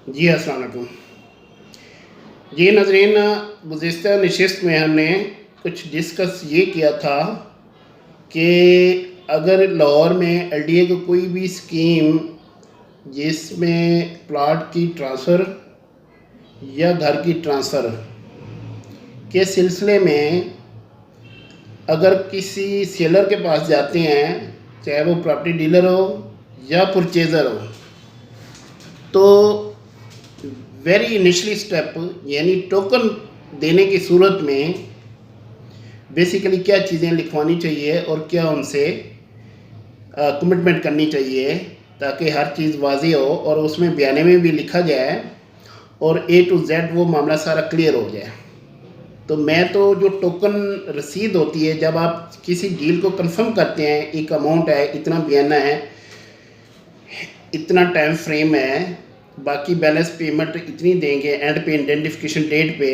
जी अस्सलाम वालेकुम। जी नाज़रीन, गुज़िश्ता नशिस्त में हमने कुछ डिस्कस ये किया था कि अगर लाहौर में एलडीए को कोई भी स्कीम जिसमें प्लाट की ट्रांसफ़र या घर की ट्रांसफ़र के सिलसिले में अगर किसी सेलर के पास जाते हैं, चाहे वो प्रॉपर्टी डीलर हो या परचेज़र हो, तो वेरी इनिशियली स्टेप यानी टोकन देने की सूरत में बेसिकली क्या चीज़ें लिखवानी चाहिए और क्या उनसे कमिटमेंट करनी चाहिए ताकि हर चीज़ वाज़ेह हो और उसमें बयाने में भी लिखा जाए और ए टू जेड वो मामला सारा क्लियर हो जाए। तो मैं तो जो टोकन रसीद होती है, जब आप किसी डील को कंफर्म करते हैं, एक अमाउंट है, इतना बयाना है, इतना टाइम फ्रेम है, बाकी बैलेंस पेमेंट इतनी देंगे एंड पे आइडेंटिफिकेशन डेट पे,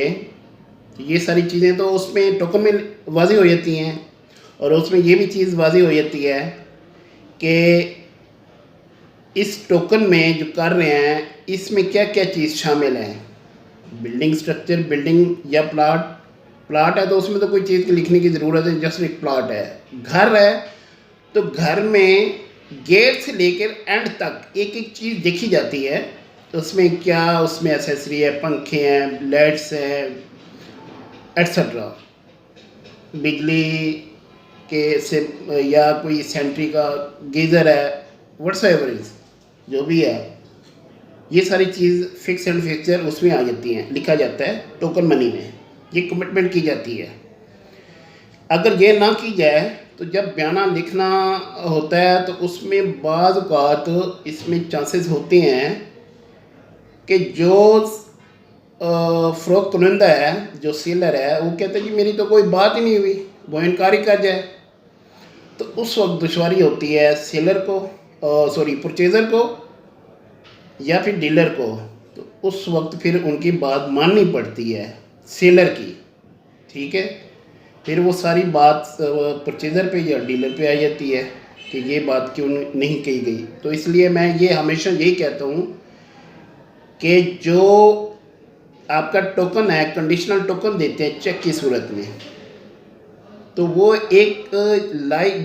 ये सारी चीज़ें तो उसमें टोकन में वाज़ेह हो जाती हैं। और उसमें ये भी चीज़ वाज़ेह हो जाती है कि इस टोकन में जो कर रहे हैं इसमें क्या क्या चीज़ शामिल है। बिल्डिंग स्ट्रक्चर, बिल्डिंग या प्लाट है तो उसमें तो कोई चीज़ की लिखने की ज़रूरत है, जस्ट एक प्लाट है। घर है तो घर में गेट से लेकर एंड तक एक एक चीज़ देखी जाती है, तो उसमें क्या, उसमें एसेसरी है, पंखे हैं, लाइट्स हैं, एट्सट्रा, बिजली के से या कोई सेंट्री का गीज़र है, व्हाट्सएवर इज़ जो भी है, ये सारी चीज़ फिक्स एंड फिक्चर उसमें आ जाती हैं, लिखा जाता है टोकन मनी में, ये कमिटमेंट की जाती है। अगर ये ना की जाए तो जब बयाना लिखना होता है तो उसमें बाज़ औक़ात इसमें चांसेस होते हैं कि जो फ़रोख्त कुनंदा है, जो सेलर है, वो कहता है जी मेरी तो कोई बात ही नहीं हुई, वो इनकार ही कर जाए। तो उस वक्त दुश्वारी होती है सेलर को, परचेज़र को या फिर डीलर को। तो उस वक्त फिर उनकी बात माननी पड़ती है सेलर की, ठीक है। फिर वो सारी बात परचेज़र पे या डीलर पे आ जाती है कि ये बात क्यों नहीं कही गई। तो इसलिए मैं ये हमेशा यही कहता हूँ कि जो आपका टोकन है, कंडीशनल टोकन देते हैं चेक की सूरत में, तो वो एक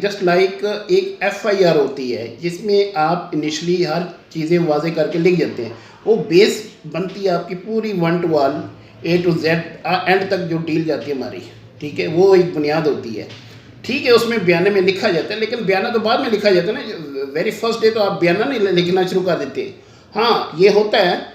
जस्ट लाइक एक एफआईआर होती है जिसमें आप इनिशली हर चीज़ें वाज़ेह करके लिख जाते हैं। वो बेस बनती है आपकी पूरी one to one A to Z end तक जो डील जाती है हमारी, ठीक है, वो एक बुनियाद होती है। ठीक है, उसमें बयाने में लिखा जाता है, लेकिन बयाना तो बाद में लिखा जाता है ना। वेरी फर्स्ट डे तो आप बयाना नहीं लिखना शुरू कर देते। हाँ, ये होता है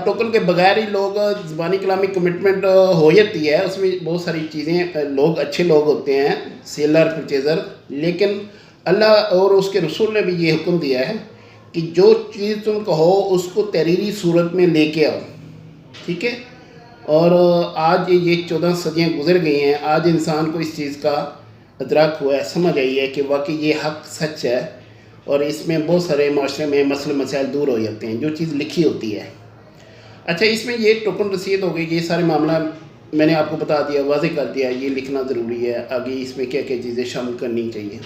टोकन के बगैर ही लोग ज़बानी कलामी कमिटमेंट हो जाती है, उसमें बहुत सारी चीज़ें, लोग अच्छे लोग होते हैं, सेलर परचेज़र, लेकिन अल्लाह और उसके रसूल ने भी ये हुक्म दिया है कि जो चीज़ तुम कहो उसको तहरीरी सूरत में लेके आओ, ठीक है। और आज ये 14 सदियाँ गुजर गई हैं, आज इंसान को इस चीज़ का अदराक हुआ है, समझ आई है कि वाकई ये हक़ सच है और इसमें बहुत सारे माशरे में मसले मसाइल दूर हो जाते हैं जो चीज़ लिखी होती है। अच्छा, इसमें ये टोकन रसीद हो गई, ये सारे मामला मैंने आपको बता दिया, वाज़ेह कर दिया, ये लिखना ज़रूरी है। आगे इसमें क्या क्या चीज़ें शामिल करनी चाहिए,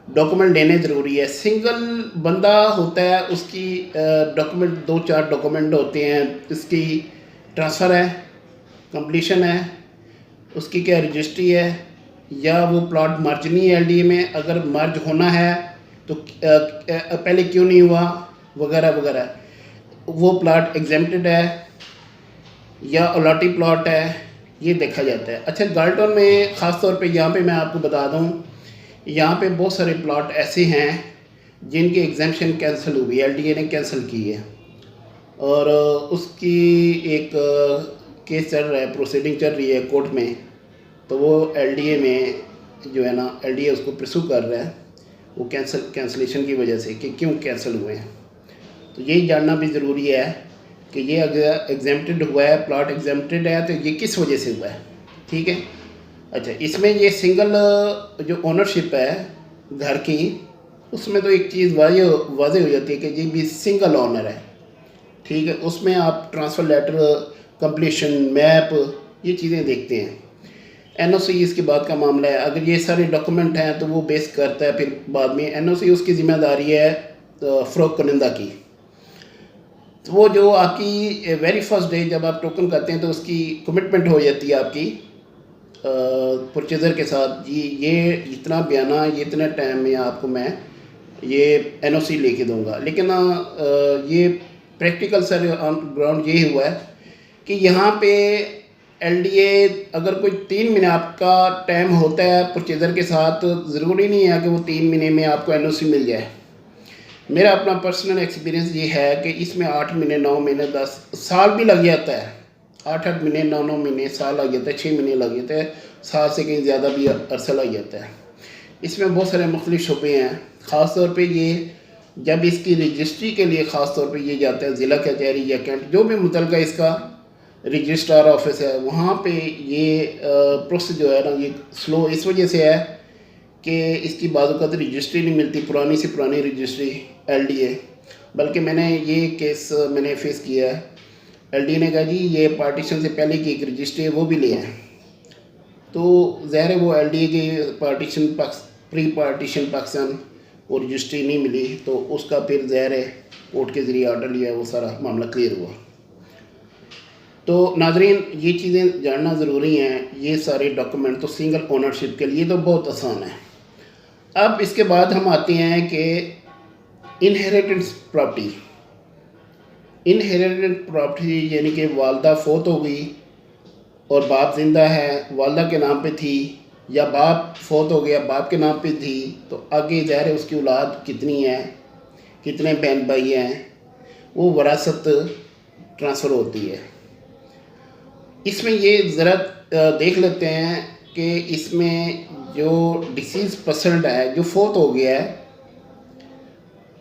डॉक्यूमेंट लेने ज़रूरी है। सिंगल बंदा होता है, उसकी डॉक्यूमेंट 2-4 डॉक्यूमेंट होते हैं, इसकी ट्रांसफ़र है, कंप्लीशन है, उसकी क्या रजिस्ट्री है, या वो प्लॉट मर्ज नहीं है एलडीए में, अगर मर्ज होना है तो पहले क्यों नहीं हुआ, वगैरह वगैरह। वो प्लॉट एग्जेम्प्टेड है या अलॉटी प्लॉट है, ये देखा जाता है। अच्छा, गार्डन में ख़ास तौर पे यहाँ पे मैं आपको बता दूँ, यहाँ पे बहुत सारे प्लॉट ऐसे हैं जिनकी एग्जेम्पशन कैंसिल हुई, एलडीए ने कैंसिल की है और उसकी एक केस चल रहा है, प्रोसीडिंग चल रही है कोर्ट में। तो वो एलडीए में जो है ना, एलडीए उसको प्रसू कर रहा है वो कैंसलेशन की वजह से कि क्यों कैंसिल हुए हैं। तो यही जानना भी ज़रूरी है कि ये अगर एग्जेम्प्टेड हुआ है, प्लॉट एग्जेम्प्टेड है, तो ये किस वजह से हुआ है, ठीक है। अच्छा, इसमें ये सिंगल जो ओनरशिप है घर की, उसमें तो एक चीज़ वाज़ेह हो जाती है कि ये भी सिंगल ओनर है, ठीक है। उसमें आप ट्रांसफ़र लेटर, कंप्लीशन, मैप, ये चीज़ें देखते हैं। एनओसी इसके बाद का मामला है। अगर ये सारे डॉक्यूमेंट हैं तो वो बेस करता है फिर बाद में एनओसी, उसकी ज़िम्मेदारी है फ़रोख्त कुनंदा की। तो वो जो आपकी वेरी फर्स्ट डे जब आप टोकन करते हैं तो उसकी कमिटमेंट हो जाती है आपकी परचेज़र के साथ, जी ये इतना बयाना ये इतने टाइम में आपको मैं ये एनओसी लेके दूंगा। लेकिन ये प्रैक्टिकल सर ऑन ग्राउंड ये हुआ है कि यहाँ पे एलडीए अगर कोई 3 महीने आपका टाइम होता है परचेज़र के साथ, तो ज़रूरी नहीं है कि वो 3 महीने में आपको एनओसी मिल जाए। मेरा अपना पर्सनल एक्सपीरियंस ये है कि इसमें 8 महीने 9 महीने 10 साल भी लग जाता है, 8 महीने 9 महीने साल लग जाता है, 6 महीने लग जाते हैं, साल से कहीं ज़्यादा भी अरसा लग जाता है। इसमें बहुत सारे मुख्तलिफ शुबे हैं। ख़ास तौर पे ये जब इसकी रजिस्ट्री के लिए ख़ास तौर पे ये जाता है ज़िला कचहरी या कैंट जो भी मुतलका इसका रजिस्ट्रार ऑफिस है, वहाँ पे ये प्रोसेस जो है ना ये स्लो इस वजह से है कि इसकी बाज़ रजिस्ट्री नहीं मिलती, पुरानी से पुरानी रजिस्ट्री एलडीए। बल्कि मैंने ये केस मैंने फेस किया है, एलडीए ने कहा जी ये पार्टीशन से पहले की एक रजिस्ट्री है वो भी ले आए, तो ज़ाहिर है वो एलडीए के पार्टीशन प्री पार्टीशन पाकिस्तान वो रजिस्ट्री नहीं मिली, तो उसका फिर ज़ाहिर है कोर्ट के ज़रिए ऑर्डर लिया, वो सारा मामला क्लियर हुआ। तो नाजरीन ये चीज़ें जानना ज़रूरी हैं। ये सारे डॉक्यूमेंट तो सिंगल ओनरशिप के लिए तो बहुत आसान है। अब इसके बाद हम आते हैं कि इनहेरिटेंस प्रॉपर्टी। इनहेरिटेंस प्रॉपर्टी यानी कि वालदा फोत हो गई और बाप ज़िंदा है, वालदा के नाम पे थी, या बाप फोत हो गया बाप के नाम पे थी, तो आगे ज़ाहिर है उसकी औलाद कितनी है, कितने बहन भाई हैं, वो वरासत ट्रांसफ़र होती है। इसमें ये ज़रा देख लेते हैं कि इसमें जो डिसीज़ पर्सन है जो फोत हो गया है,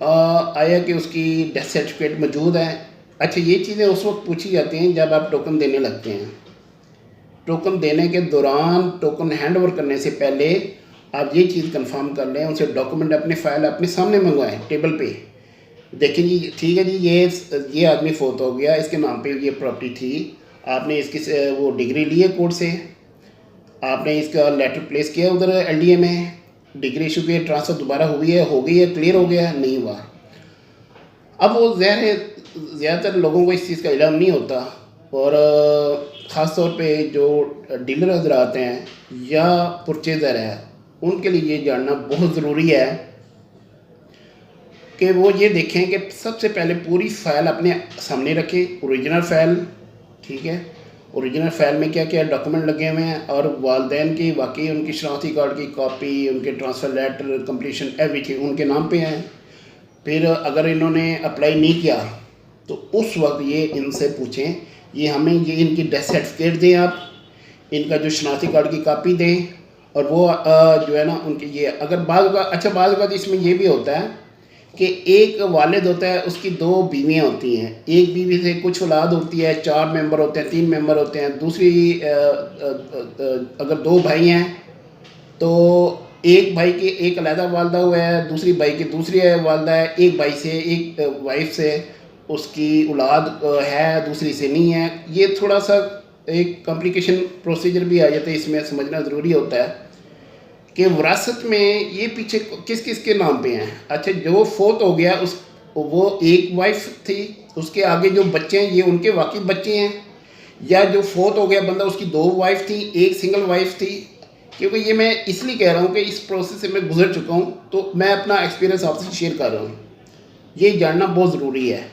आया कि उसकी डेथ सर्टिफिकेट मौजूद है। अच्छा ये चीज़ें उस वक्त पूछी जाती हैं जब आप टोकन देने लगते हैं। टोकन देने के दौरान टोकन हैंड ओवर करने से पहले आप ये चीज़ कंफर्म कर लें, उनसे डॉक्यूमेंट अपने फ़ाइल अपने सामने मंगवाएं टेबल पे। देखें जी ठीक है जी ये आदमी फोत हो गया, इसके नाम पे ये प्रॉपर्टी थी, आपने इसकी वो डिग्री ली है कोर्ट से, आपने इसका लेटर प्लेस किया उधर एलडीए में, डिग्री इशू की ट्रांसफ़र दोबारा हुई है, हो गई है, क्लियर हो गया है, नहीं हुआ। अब वो ज़ाहिर है ज़्यादातर लोगों को इस चीज़ का इल्म नहीं होता, और ख़ास तौर पे जो डीलर हज़रात हैं या परचेज़र है उनके लिए ये जानना बहुत ज़रूरी है कि वो ये देखें कि सबसे पहले पूरी फ़ाइल अपने सामने रखें, ओरिजिनल फ़ाइल, ठीक है, ओरिजिनल फ़ाइल में क्या क्या डॉक्यूमेंट लगे हुए हैं, और वालदैन की वाकई उनकी शनाख्ती कार्ड की कॉपी, उनके ट्रांसफ़र लेटर, कंप्लीशन एवरीथिंग उनके नाम पे हैं। फिर अगर इन्होंने अप्लाई नहीं किया तो उस वक्त ये इनसे पूछें ये हमें ये इनकी डेथ सर्टिफिकेट दें, आप इनका जो शनाख्ती कार्ड की कॉपी दें, और वो जो है ना उनके ये अगर बाद का अच्छा बाद का इसमें ये भी होता है कि एक वालिद होता है, उसकी 2 बीवियाँ होती हैं, एक बीवी से कुछ औलाद होती है, 4 मेंबर होते हैं, 3 मेंबर होते हैं, दूसरी अगर 2 भाई हैं तो एक भाई की एक अलहदा वालदा हुआ है, दूसरी भाई की दूसरी वालदा है, एक भाई से एक वाइफ से उसकी औलाद है, दूसरी से नहीं है। ये थोड़ा सा एक कॉम्प्लिकेशन प्रोसीजर भी आ जाता है, इसमें समझना ज़रूरी होता है कि विरासत में ये पीछे किस किस के नाम पे हैं। अच्छा जो फोत हो गया उस वो एक वाइफ थी, उसके आगे जो बच्चे हैं ये उनके वाकई बच्चे हैं, या जो फोत हो गया बंदा उसकी 2 वाइफ थी, एक सिंगल वाइफ थी। क्योंकि ये मैं इसलिए कह रहा हूँ कि इस प्रोसेस से मैं गुजर चुका हूँ, तो मैं अपना एक्सपीरियंस आपसे शेयर कर रहा हूँ। ये जानना बहुत ज़रूरी है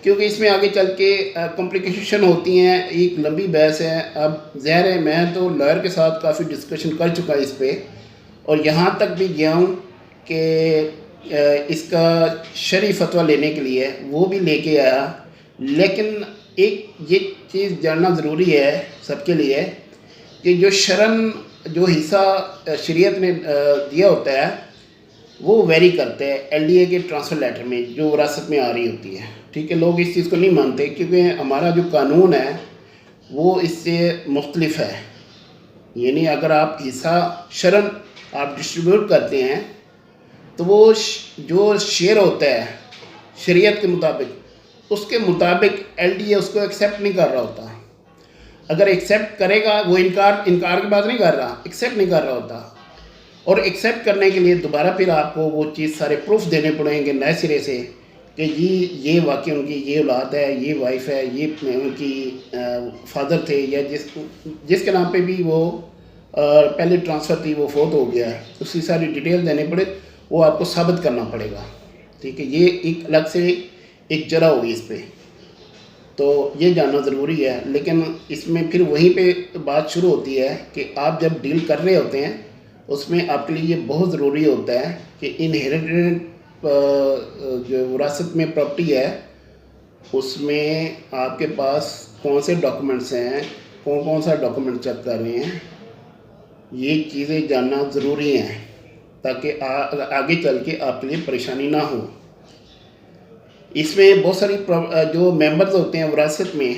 क्योंकि इसमें आगे चल के कॉम्प्लिकेशन होती हैं, एक लंबी बहस है। अब ज़ाहिर है मैं तो लॉयर के साथ काफ़ी डिस्कशन कर चुका इस पर, और यहाँ तक भी गया हूँ कि इसका शरई फतवा लेने के लिए वो भी लेके आया। लेकिन एक ये चीज़ जानना ज़रूरी है सबके लिए कि जो शरन जो हिस्सा शरीयत ने दिया होता है वो वेरी करते हैं एलडीए के ट्रांसफ़र लेटर में जो विरासत में आ रही होती है। ठीक है, लोग इस चीज़ को नहीं मानते क्योंकि हमारा जो कानून है वो इससे मुख्तलिफ है। यानी अगर आप हिस्सा शरन आप डिस्ट्रीब्यूट करते हैं तो वो जो शेयर होता है शरीयत के मुताबिक उसके मुताबिक एलडीए उसको एक्सेप्ट नहीं कर रहा होता। अगर एक्सेप्ट करेगा वो इनकार की बात नहीं कर रहा, एक्सेप्ट नहीं कर रहा होता। और एक्सेप्ट करने के लिए दोबारा फिर आपको वो चीज़ सारे प्रूफ देने पड़ेंगे नए सिरे से कि ये वाकई उनकी ये औलाद है, ये वाइफ है, ये उनकी फादर थे, या जिसके नाम पे भी वो पहले ट्रांसफ़र थी वो फोत हो गया है, उसकी सारी डिटेल देने पड़े, वो आपको साबित करना पड़ेगा। ठीक है, ये एक अलग से एक जरा होगी इस पर, तो ये जानना ज़रूरी है। लेकिन इसमें फिर वहीं पे बात शुरू होती है कि आप जब डील कर रहे होते हैं उसमें आपके लिए ये बहुत ज़रूरी होता है कि इनहेरिटेड जो विरासत में प्रॉपर्टी है उसमें आपके पास कौन से डॉक्यूमेंट्स हैं, कौन कौन सा डॉक्यूमेंट चेक कर रहे हैं, ये चीज़ें जानना ज़रूरी हैं ताकि आगे चल के आपके लिए परेशानी ना हो। इसमें बहुत सारी जो मेंबर्स होते हैं विरासत में,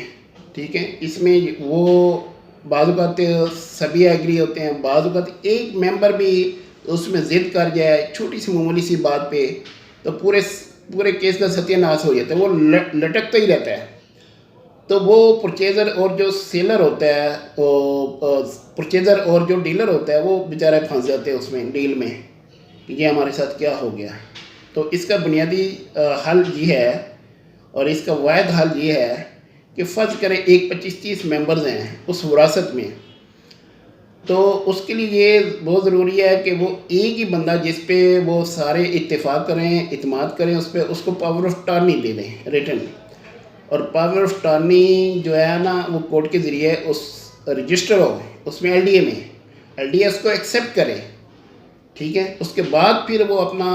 ठीक है, इसमें वो बाज़ औक़ात सभी एग्री होते हैं, बाज़ औक़ात एक मेंबर भी उसमें ज़िद कर जाए छोटी सी मामूली सी बात पे, तो पूरे पूरे केस का सत्यानाश हो जाता है, वो लटकता ही रहता है। तो वो परचेज़र और जो सेलर होता है, वो परचेज़र और जो डीलर होता है वो बेचारे फंस जाते हैं उसमें डील में कि ये हमारे साथ क्या हो गया। तो इसका बुनियादी हल ये है, और इसका वाहिद हल ये है कि फ़र्ज़ करें एक 25-30 मेंबर्स हैं उस विरासत में, तो उसके लिए ये बहुत ज़रूरी है कि वो एक ही बंदा जिस पे वो सारे इत्तेफाक करें, इत्माद करें उस पर, उसको पावर ऑफ टर्नी दे दें रिटन। और पावर ऑफ टर्नी जो है ना वो कोर्ट के ज़रिए उस रजिस्टर हो, उसमें एलडीए में एलडीए उसको एक्सेप्ट करे, ठीक है। उसके बाद फिर वो अपना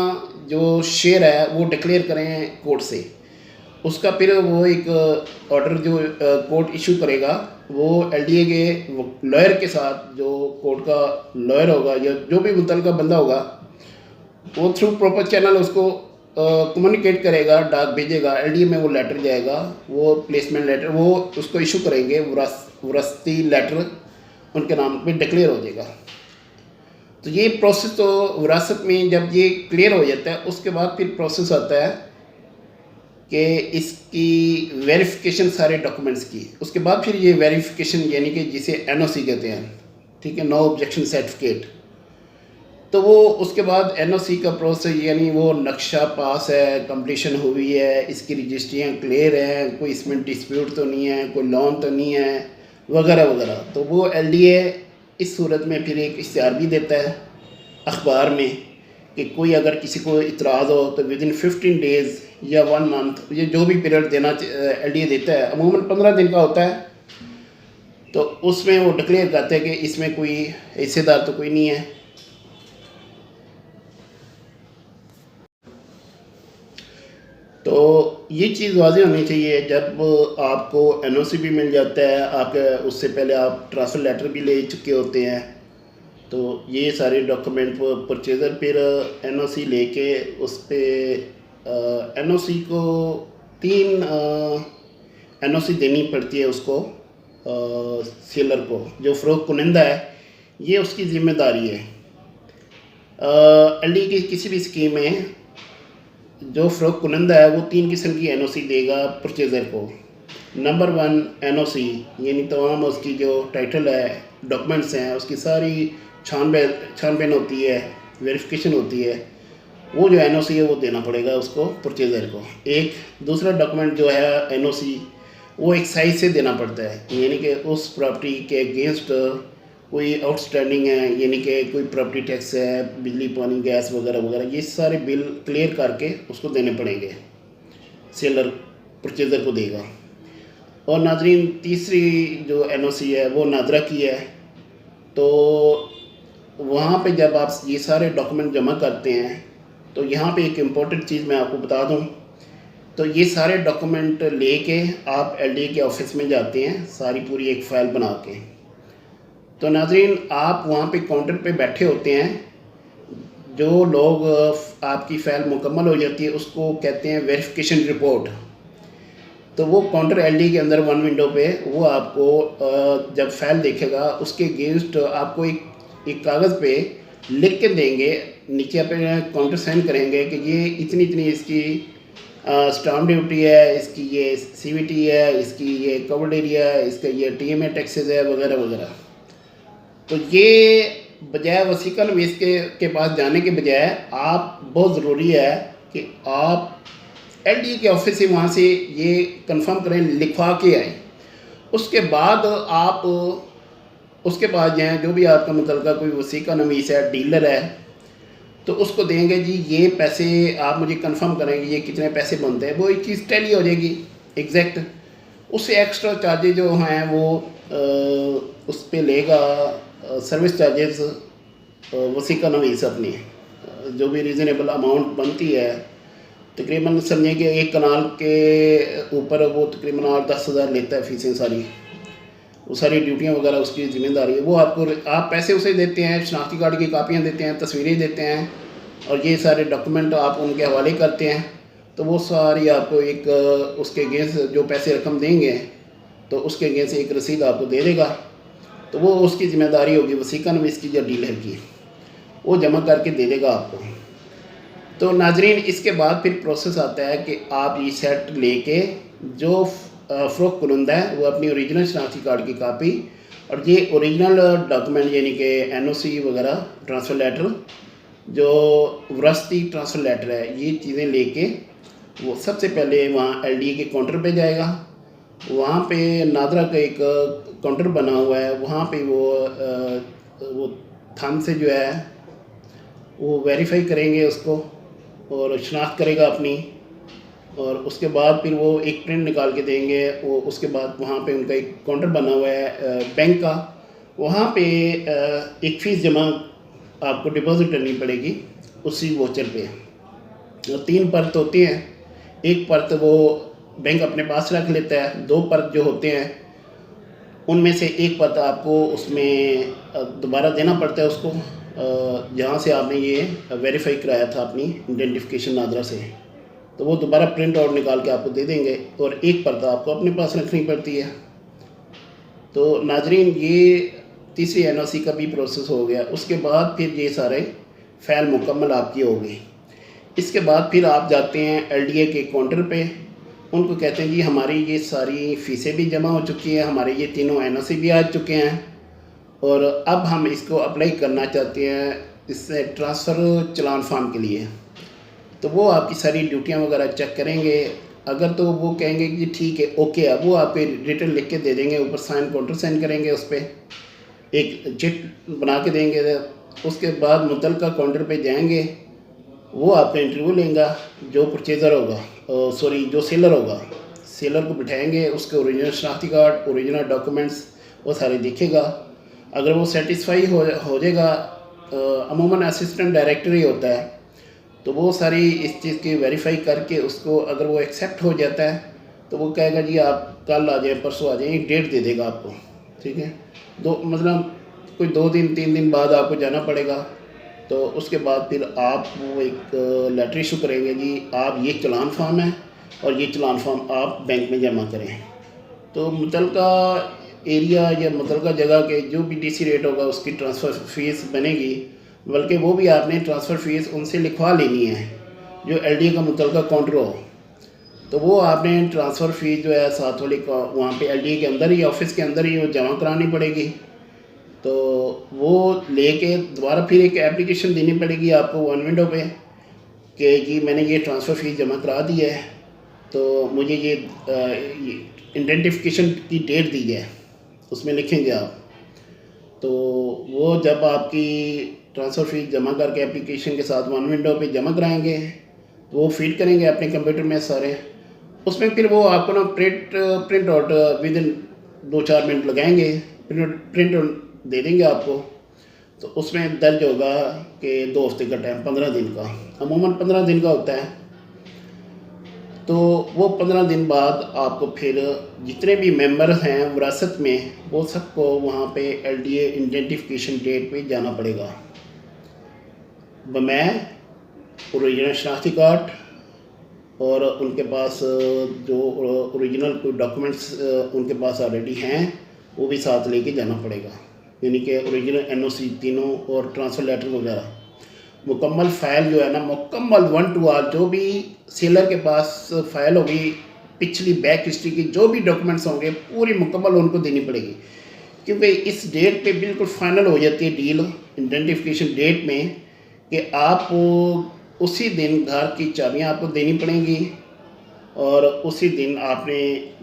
जो शेयर है वो डिक्लेयर करें कोर्ट से, उसका फिर वो एक ऑर्डर जो कोर्ट इशू करेगा वो एलडीए के लॉयर के साथ, जो कोर्ट का लॉयर होगा या जो भी मुतल्लिका बंदा होगा, वो थ्रू प्रॉपर चैनल उसको कम्युनिकेट करेगा, डाक भेजेगा, एलडीए में वो लेटर जाएगा, वो प्लेसमेंट लेटर वो उसको इशू करेंगे, विरासती लेटर उनके नाम पे डिक्लेयर हो जाएगा। तो ये प्रोसेस तो विरासत में जब ये क्लियर हो जाता है उसके बाद फिर प्रोसेस आता है कि इसकी वेरिफिकेशन सारे डॉक्यूमेंट्स की, उसके बाद फिर ये वेरिफिकेशन यानी कि जिसे एनओसी कहते हैं, ठीक है, नो ऑब्जेक्शन सर्टिफिकेट। तो वो उसके बाद एनओसी का प्रोसेस यानी वो नक्शा पास है, कंप्लीशन हुई है, इसकी रजिस्ट्रियाँ क्लियर हैं, कोई इसमें डिस्प्यूट तो नहीं है, कोई लोन तो नहीं है, वगैरह वगैरह। तो वो एलडीए इस सूरत में फिर एक इश्तिहार भी देता है अखबार में कि कोई अगर किसी को इतराज़ हो तो विदिन 15 डेज़ या 1 मंथ, ये जो भी पीरियड देना एलडीए देता है, अमूमन 15 दिन का होता है, तो उसमें वो डिक्लेयर करते हैं कि इसमें कोई हिस्सेदार तो कोई नहीं है। तो ये चीज़ वाज़ेह होनी चाहिए जब आपको एनओसी भी मिल जाता है, आपके उससे पहले आप ट्रांसफ़र लेटर भी ले चुके होते हैं, तो ये सारे डॉक्यूमेंट परचेज़र फिर एनओसी लेके उस पर एनओसी को 3 एनओसी देनी पड़ती है उसको, सेलर को, जो फ़रोख्त कुनिंदा है, ये उसकी ज़िम्मेदारी है। एलडी की किसी भी स्कीम में जो फ़रोख्त कुनिंदा है वो 3 किस्म की एनओसी देगा परचेज़र को। नंबर 1 एनओसी यानी तमाम उसकी जो टाइटल है, डॉक्यूमेंट्स हैं, उसकी सारी छानबीन होती है, वेरिफिकेशन होती है, वो जो एनओसी है वो देना पड़ेगा उसको परचेज़र को। एक दूसरा डॉक्यूमेंट जो है एनओसी वो एक्साइज से देना पड़ता है, यानी कि उस प्रॉपर्टी के अगेंस्ट कोई आउटस्टैंडिंग है, यानी कि कोई प्रॉपर्टी टैक्स है, बिजली पानी गैस वगैरह वगैरह, ये सारे बिल क्लियर करके उसको देने पड़ेंगे, सेलर परचेज़र को देगा। और नाज़रीन तीसरी जो एनओसी है वो नादरा की है। तो वहाँ पे जब आप ये सारे डॉक्यूमेंट जमा करते हैं तो यहाँ पे एक इम्पोर्टेंट चीज़ मैं आपको बता दूँ, तो ये सारे डॉक्यूमेंट लेके आप एलडीए के ऑफिस में जाते हैं, सारी पूरी एक फ़ाइल बना के। तो नाज़रीन आप वहाँ पे काउंटर पे बैठे होते हैं, जो लोग आपकी फ़ाइल मुकम्मल हो जाती है उसको कहते हैं वेरिफिकेशन रिपोर्ट। तो वो काउंटर एलडी के अंदर 1 विंडो पे वो आपको जब फ़ाइल देखेगा उसके अगेंस्ट आपको एक कागज़ पे लिख के देंगे, नीचे अपने काउंटर साइन करेंगे कि ये इतनी इतनी इसकी स्टाम्प ड्यूटी है, इसकी ये सीवीटी है, इसकी ये कवर्ड एरिया है, इसका ये टीएमए टैक्सेस है, वगैरह वगैरह। तो ये बजाय वसीका नवीस के पास जाने के बजाय आप बहुत ज़रूरी है कि आप एलडीए के ऑफिस से वहाँ से ये कंफर्म करें, लिखवा के आए। उसके बाद आप उसके बाद जो है, जो भी आपका मुतलका कोई वसीका नवीस है, डीलर है, तो उसको देंगे जी ये पैसे आप मुझे कंफर्म करेंगे ये कितने पैसे बनते हैं, वो एक चीज़ टैली हो जाएगी एग्जैक्ट। उससे एक्स्ट्रा चार्जेज जो हैं वो उस पर लेगा सर्विस चार्जेस वसीका नवीस अपनी जो भी रीज़नेबल अमाउंट बनती है, तकरीबन समझें कि एक कनाल के ऊपर वो तकरीबन 8-10 हज़ार लेता है फीसें सारी, वो सारी ड्यूटियाँ वगैरह उसकी ज़िम्मेदारी है। वो आपको आप पैसे उसे देते हैं, शनाख्ती कार्ड की कापियाँ देते हैं, तस्वीरें देते हैं और ये सारे डॉक्यूमेंट आप उनके हवाले करते हैं, तो वो सारी आपको एक उसके अगेंस्ट जो पैसे रकम देंगे तो उसके अगेंस्ट एक रसीद आपको दे देगा, तो वो उसकी ज़िम्मेदारी होगी वसीका नवीस की जो डीलर की, वो जमा करके दे देगा आपको। तो नाजरीन इसके बाद फिर प्रोसेस आता है कि आप ये सेट लेके जो फ़रोख्त कुनंदा है वो अपनी ओरिजिनल शनाख्ती कार्ड की कापी और ये ओरिजिनल डॉक्यूमेंट यानी कि एनओसी वगैरह, ट्रांसफ़र लेटर, जो विरासती ट्रांसफ़र लेटर है, ये चीज़ें लेके वो सबसे पहले वहाँ एलडीए के काउंटर पे जाएगा। वहाँ पे नादरा का एक काउंटर बना हुआ है, वहाँ पे वो थंब से जो है वो वेरीफाई करेंगे उसको और शनाख्त करेगा अपनी, और उसके बाद फिर वो एक प्रिंट निकाल के देंगे। वो उसके बाद वहाँ पे उनका एक काउंटर बना हुआ है बैंक का, वहाँ पे एक फ़ीस जमा आपको डिपॉज़िट करनी पड़ेगी उसी वोचर पे। 3 परत होती हैं, एक परत वो बैंक अपने पास रख लेता है, 2 परत जो होते हैं उनमें से एक परत आपको उसमें दोबारा देना पड़ता है उसको, जहाँ से आपने ये वेरीफाई कराया था अपनी आइडेंटिफिकेशन नादरा से, तो वो दोबारा प्रिंट आउट निकाल के आपको दे देंगे और एक परत आपको अपने पास रखनी पड़ती है। तो नाजरीन ये तीसरी एनओसी का भी प्रोसेस हो गया। उसके बाद फिर ये सारे फ़ाइल मुकम्मल आपकी होगी। इसके बाद फिर आप जाते हैं एलडीए के काउंटर पे, उनको कहते हैं जी हमारी ये सारी फ़ीसें भी जमा हो चुकी हैं, हमारे ये तीनों एनओसी भी आ चुके हैं और अब हम इसको अप्लाई करना चाहते हैं इससे ट्रांसफ़र चलान फार्म के लिए। तो वो आपकी सारी ड्यूटियाँ वगैरह चेक करेंगे, अगर तो वो कहेंगे कि ठीक है ओके है, वो आपको रिटर्न लिख के दे देंगे, ऊपर साइन काउंटर साइन करेंगे, उस पर एक चिट बना के देंगे। उसके बाद मुतलका काउंटर पे जाएंगे, वो आपका इंटरव्यू लेंगे, जो परचेज़र होगा सॉरी जो सेलर होगा, सेलर को बिठाएंगे, उसके ओरिजिनल शनाख्ती कार्ड, ओरिजिनल डॉक्यूमेंट्स वो सारे दिखेगा। अगर वो सेटिस्फाई हो जाएगा, अमूमन असिस्टेंट डायरेक्टर ही होता है, तो वो सारी इस चीज़ की वेरीफाई करके उसको अगर वो एक्सेप्ट हो जाता है तो वो कहेगा जी आप कल आ जाए, परसों आ जाए, एक डेट दे देगा आपको, ठीक है। मतलब कोई 2 दिन 3 दिन बाद आपको जाना पड़ेगा। तो उसके बाद फिर आप वो एक लेटर इशू करेंगे जी आप ये चलान फार्म है और ये चलान फार्म आप बैंक में जमा करें। तो मुतलका एरिया या मुतलका जगह के जो भी डीसी रेट होगा उसकी ट्रांसफ़र फ़ीस बनेगी, बल्कि वो भी आपने ट्रांसफ़र फ़ीस उनसे लिखवा लेनी है जो एलडीए का मुतलका काउंटर हो। तो वो आपने ट्रांसफ़र फ़ीस जो है साथ वाले वहाँ पे एलडीए के अंदर ही, ऑफिस के अंदर ही वो जमा करानी पड़ेगी। तो वो लेके दोबारा फिर एक एप्लीकेशन देनी पड़ेगी आपको वन विंडो पे कि जी मैंने ये ट्रांसफ़र फ़ीस जमा करा दी है, तो मुझे ये आइडेंटिफिकेशन की डेट दी है, उसमें लिखेंगे आप। तो वो जब आपकी ट्रांसफ़र फ़ीस जमा करके एप्लीकेशन के साथ वन विंडो पे जमा कराएंगे, तो वो फीड करेंगे अपने कंप्यूटर में सारे, उसमें फिर वो आपको ना print out with in 2-4 minute लगाएंगे, प्रिंट आउट दे देंगे आपको। तो उसमें दर्ज होगा कि 2 हफ्ते का टाइम, 15 दिन का, अमूमन 15 दिन का होता है। तो वो 15 दिन बाद आपको फिर जितने भी मेंबर हैं विरासत में वो सबको वहाँ पे एलडीए आइडेंटिफिकेशन डेट पे जाना पड़ेगा। मैं ओरिजिनल शनाख्ती कार्ड और उनके पास जो ओरिजिनल कोई डॉक्यूमेंट्स उनके पास ऑलरेडी हैं वो भी साथ लेके जाना पड़ेगा, यानी कि ओरिजिनल एनओसी तीनों और ट्रांसफ़र लेटर वगैरह। मुकम्मल फ़ाइल जो है ना, मुकम्मल 1 to all जो भी सेलर के पास फ़ाइल होगी, पिछली बैक हिस्ट्री की जो भी डॉक्यूमेंट्स होंगे पूरी मुकम्मल उनको देनी पड़ेगी, क्योंकि इस डेट पे बिल्कुल फाइनल हो जाती है डील आइडेंटिफिकेशन डेट में कि आप उसी दिन घर की चाबियां आपको देनी पड़ेंगी और उसी दिन आपने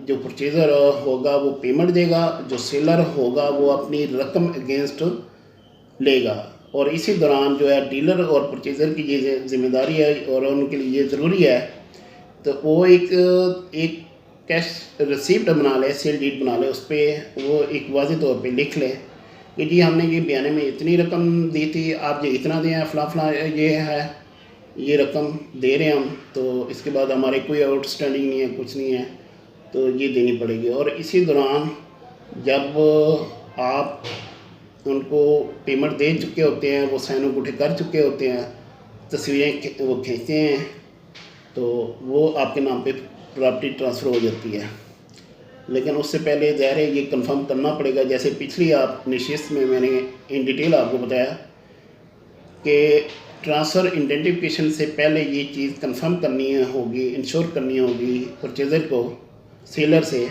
जो परचेज़र होगा वो पेमेंट देगा, जो सेलर होगा वो अपनी रकम अगेंस्ट लेगा। और इसी दौरान जो है डीलर और परचेज़र की ये ज़िम्मेदारी है और उनके लिए ये ज़रूरी है, तो वो एक कैश रिसीप्ट बना ले, सेल डीड बना ले, उस पर वो एक वाज़ेह तौर पे लिख ले कि जी हमने ये बयाने में इतनी रकम दी थी, आप ये इतना दें, फ़लाँ ये है, ये रकम दे रहे हैं हम, तो इसके बाद हमारे कोई आउटस्टैंडिंग नहीं है, कुछ नहीं है, तो ये देनी पड़ेगी। और इसी दौरान जब आप उनको पेमेंट दे चुके होते हैं, वो साइन अंगूठे कर चुके होते हैं, तस्वीरें वो खींचते हैं, तो वो आपके नाम पे प्रॉपर्टी ट्रांसफ़र हो जाती है। लेकिन उससे पहले ज़ाहिर है ये कंफर्म करना पड़ेगा, जैसे पिछली आप नशिस्त में मैंने इन डिटेल आपको बताया कि ट्रांसफ़र आइडेंटिफिकेशन से पहले ये चीज़ कंफर्म करनी होगी, इंश्योर करनी होगी परचेज़र को सेलर से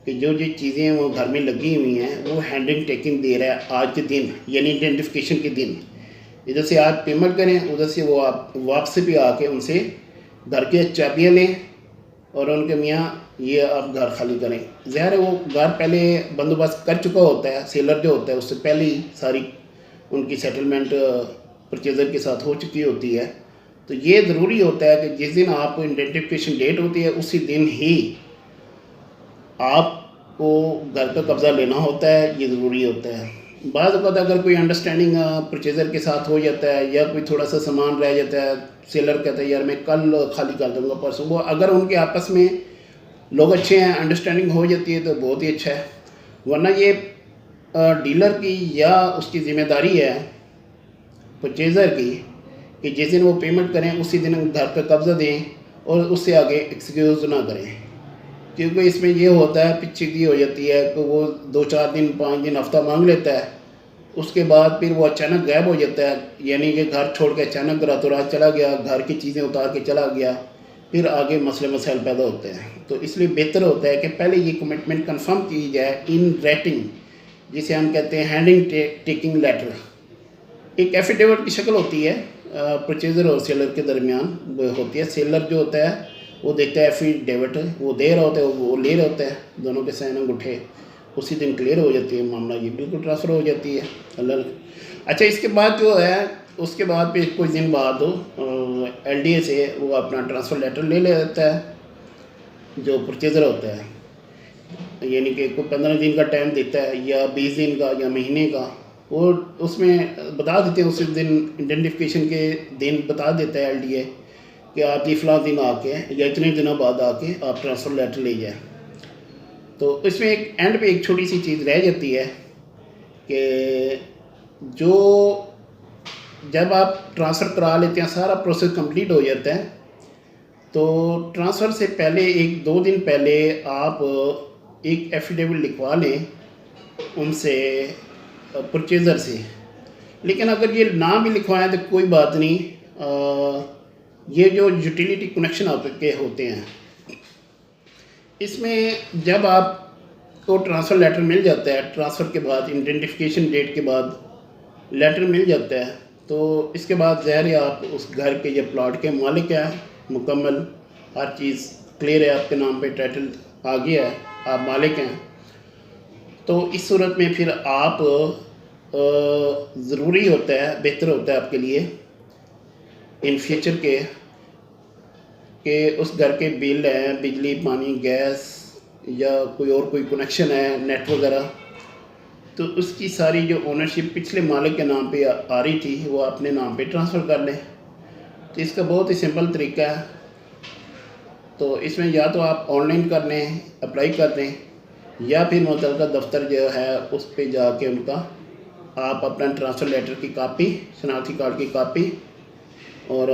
कि जो चीज़ें वो घर में लगी हुई हैं वो हैंडिंग टेकिंग दे रहा है आज के दिन, यानी आइडेंटिफिकेशन के दिन। इधर से आप पेमेंट करें, उधर से वो आप वापसी पे आके उनसे घर की चाबियाँ लें और उनके मियाँ ये आप घर खाली करें। ज़ाहिर है वो घर पहले बंदोबस्त कर चुका होता है, सेलर जो होता है उससे पहले ही सारी उनकी सेटलमेंट परचेज़र के साथ हो चुकी होती है। तो ये ज़रूरी होता है कि जिस दिन आपको आइडेंटिफिकेशन डेट होती है उसी दिन ही आपको घर का कब्ज़ा लेना होता है, ये ज़रूरी होता है। बाज़ वक़्त अगर कोई अंडरस्टैंडिंग परचेज़र के साथ हो जाता है या कोई थोड़ा सा सामान रह जाता है, सेलर कहता है यार मैं कल खाली कर दूँगा, परसों, वो अगर उनके आपस में लोग अच्छे हैं, अंडरस्टैंडिंग हो जाती है तो बहुत ही अच्छा है। वरना ये डीलर की या उसकी ज़िम्मेदारी है परचेज़र की कि जिस दिन वो पेमेंट करें उसी दिन घर पे कब्ज़ा दें और उससे आगे एक्सक्यूज़ ना करें, क्योंकि इसमें ये होता है पिछली हो जाती है कि वो 2-4 दिन 5 दिन हफ्ता मांग लेता है, उसके बाद फिर वो अचानक गायब हो जाता है, यानी कि घर छोड़ के अचानक रातों रात चला गया, घर की चीज़ें उतार के चला गया, फिर आगे मसले मसाइल पैदा होते हैं। तो इसलिए बेहतर होता है कि पहले ये कमिटमेंट कंफर्म की जाए इन राइटिंग, जिसे हम कहते हैं हैंडिंग टेकिंग लेटर। एक एफिडेविट की शक्ल होती है परचेज़र और सेलर के दरमियान होती है। सेलर जो होता है वो देखता है एफिडेविट, वो दे रहा होता है, वो ले रहा होता है, दोनों के साइन अंगूठे उसी दिन क्लियर हो जाती है, मामला ये बिल्कुल ट्रांसफ़र हो जाती है अल्लाह। अच्छा, इसके बाद जो है उसके बाद फिर कुछ दिन बाद LDA से वो अपना ट्रांसफ़र लेटर ले लेता है जो परचेज़र होता है, यानी कि कोई 15 दिन का टाइम देता है या 20 दिन का या महीने का, वो उसमें बता देते हैं उस दिन आइडेंटिफिकेशन के दिन बता देता है LDA कि आप ये फ़लाँ दिन आके या इतने दिनों बाद आके आप ट्रांसफ़र लेटर ले जाए। तो इसमें एक एंड पे एक छोटी सी चीज़ रह जाती है कि जो जब आप ट्रांसफ़र करा लेते हैं, सारा प्रोसेस कंप्लीट हो जाता है, तो ट्रांसफ़र से पहले 1-2 दिन पहले आप एक एफिडेविट लिखवा लें उनसे, परचेज़र से। लेकिन अगर ये ना भी लिखवाएं तो कोई बात नहीं, ये जो यूटिलिटी कनेक्शन आपके होते हैं इसमें जब आपको ट्रांसफ़र लेटर मिल जाता है, ट्रांसफ़र के बाद आइडेंटिफिकेशन डेट के बाद लेटर मिल जाता है, तो इसके बाद ज़ाहिर है आप उस घर के या प्लॉट के मालिक हैं, मुकम्मल हर चीज़ क्लियर है, आपके नाम पे टाइटल आ गया है, आप मालिक हैं। तो इस सूरत में फिर आप ज़रूरी होता है, बेहतर होता है आपके लिए इन फ्यूचर के उस घर के बिल हैं, बिजली पानी गैस या कोई कनेक्शन है नेट वगैरह, तो उसकी सारी जो ओनरशिप पिछले मालिक के नाम पे आ रही थी वो अपने नाम पे ट्रांसफ़र कर लें। तो इसका बहुत ही सिंपल तरीका है। तो इसमें या तो आप ऑनलाइन कर लें, अप्लाई कर दें, या फिर मुतल्लिका दफ्तर जो है उस पर जाके उनका आप अपना ट्रांसफ़र लेटर की कापी, शनाख्ती कार्ड की कापी और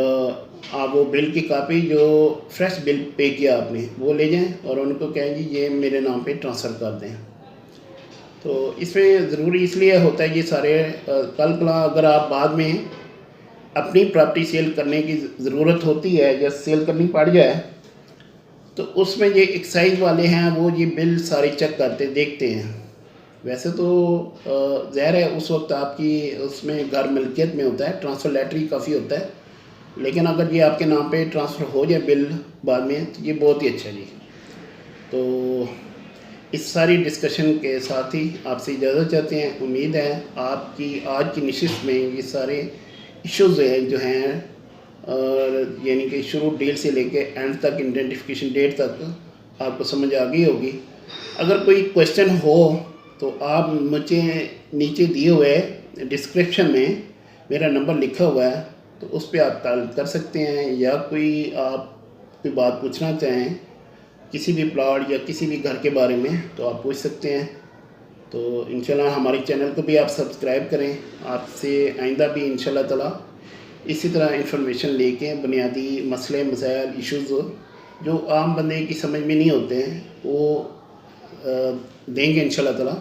आप वो बिल की कापी जो फ्रेश बिल पे किया आपने वो ले जाएं और उनको कहें जी ये मेरे नाम पे ट्रांसफ़र कर दें। तो इसमें ज़रूरी इसलिए होता है ये सारे कल अगर आप बाद में अपनी प्रॉपर्टी सेल करने की ज़रूरत होती है या सेल करनी पड़ जाए तो उसमें ये एक्साइज वाले हैं वो ये बिल सारे चेक करते देखते हैं। वैसे तो ज़ाहिर है उस वक्त आपकी उसमें घर मिल्कियत में होता है, ट्रांसफ़र लेटर ही काफ़ी होता है, लेकिन अगर ये आपके नाम पे ट्रांसफ़र हो जाए बिल बाद में तो ये बहुत ही अच्छा जी। तो इस सारी डिस्कशन के साथ ही आपसे इजाज़त चाहते हैं। उम्मीद है आपकी आज की नशिस्त में ये सारे इश्यूज़ जो हैं और यानी कि शुरू डील से लेके एंड तक आइडेंटिफिकेशन डेट तक आपको समझ आ गई होगी। अगर कोई क्वेश्चन हो तो आप मुझे नीचे दिए हुए डिस्क्रिप्शन में मेरा नंबर लिखा हुआ है, तो उस पर आप कॉल कर सकते हैं, या कोई आप कोई बात पूछना चाहें किसी भी प्लॉट या किसी भी घर के बारे में तो आप पूछ सकते हैं। तो इंशाल्लाह हमारे चैनल को भी आप सब्सक्राइब करें। आपसे आइंदा भी इंशाल्लाह ताला इसी तरह इंफॉर्मेशन लेके बुनियादी मसले मसाइल इश्यूज़ जो आम बंदे की समझ में नहीं होते हैं वो देंगे इंशाल्लाह ताला।